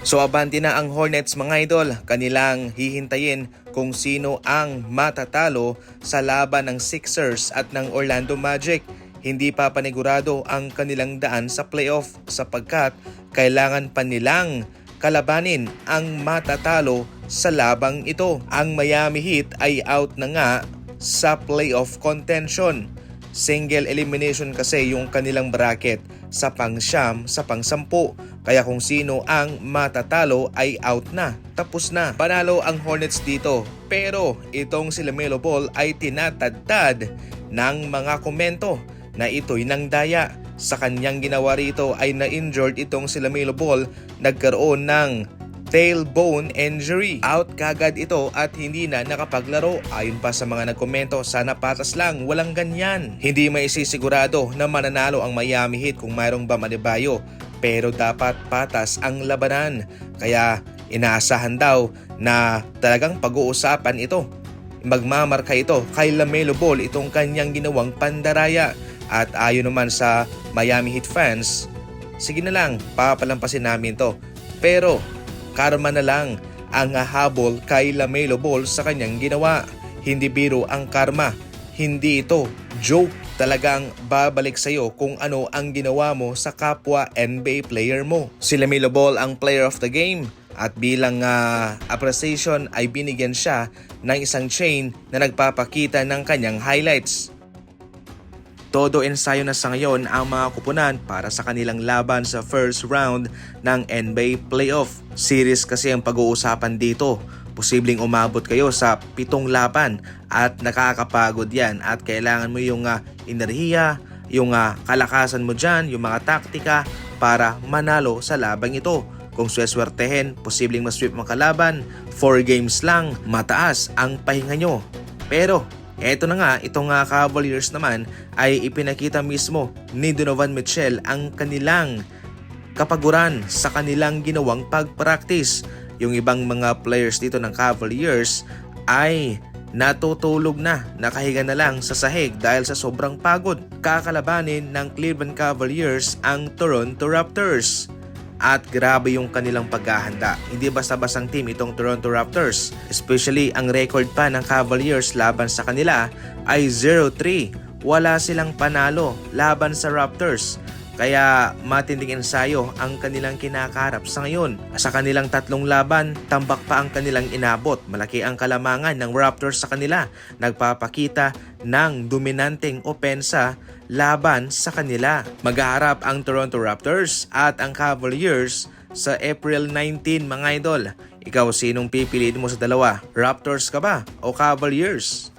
So abanti na ang Hornets mga idol, kanilang hihintayin kung sino ang matatalo sa laban ng Sixers at ng Orlando Magic. Hindi pa panigurado ang kanilang daan sa playoff sapagkat kailangan pa nilang kalabanin ang matatalo sa labang ito. Ang Miami Heat ay out na nga sa playoff contention. Single elimination kasi yung kanilang bracket sa pang-siyam sa pang-sampu. Kaya kung sino ang matatalo ay out na, tapos na. Panalo ang Hornets dito. Pero itong si LaMelo Ball ay tinatadtad ng mga komento na ito'y nangdaya. Sa kanyang ginawa rito ay na-injured itong si LaMelo Ball, nagkaroon ng tailbone injury. Out kagad ito at hindi na nakapaglaro. Ayon pa sa mga nagkomento, sana patas lang, walang ganyan. Hindi maisisigurado na mananalo ang Miami Heat kung mayroong Bam Adebayo, pero dapat patas ang labanan. Kaya inaasahan daw na talagang pag-uusapan ito. Magmamarka ito kay LaMelo Ball itong kanyang ginawang pandaraya. At ayon naman sa Miami Heat fans, sige na lang, papalampasin namin to. Pero karma na lang ang hahabol kay LaMelo Ball sa kanyang ginawa. Hindi biro ang karma. Hindi ito joke. Talagang babalik sa'yo kung ano ang ginawa mo sa kapwa NBA player mo. Si LaMelo Ball ang player of the game at bilang appreciation ay binigyan siya ng isang chain na nagpapakita ng kanyang highlights. Todo ensayo na sa ngayon ang mga kupunan para sa kanilang laban sa first round ng NBA Playoff. Series kasi ang pag-uusapan dito. Posibleng umabot kayo sa 7 laban at nakakapagod yan at kailangan mo yung enerhiya, yung kalakasan mo dyan, yung mga taktika para manalo sa labang ito. Kung sweswertehin, posibleng masweep ang kalaban, 4 games lang, mataas ang pahinga nyo. Pero eto na nga, itong Cavaliers naman ay ipinakita mismo ni Donovan Mitchell ang kanilang kapaguran sa kanilang ginawang pag-practice. Yung ibang mga players dito ng Cavaliers ay natutulog na, nakahiga na lang sa sahig dahil sa sobrang pagod. Kakalabanin ng Cleveland Cavaliers ang Toronto Raptors. At grabe yung kanilang paghahanda. Hindi basta-bastang team itong Toronto Raptors. Especially ang record pa ng Cavaliers laban sa kanila ay 0-3. Wala silang panalo laban sa Raptors. Kaya matinding ensayo ang kanilang kinakaharap sa ngayon. Sa kanilang 3 laban, tambak pa ang kanilang inabot. Malaki ang kalamangan ng Raptors sa kanila. Nagpapakita ng dominanteng opensa laban sa kanila. Maghaharap ang Toronto Raptors at ang Cavaliers sa April 19 mga idol. Ikaw, sinong pipiliin mo sa dalawa? Raptors ka ba o Cavaliers?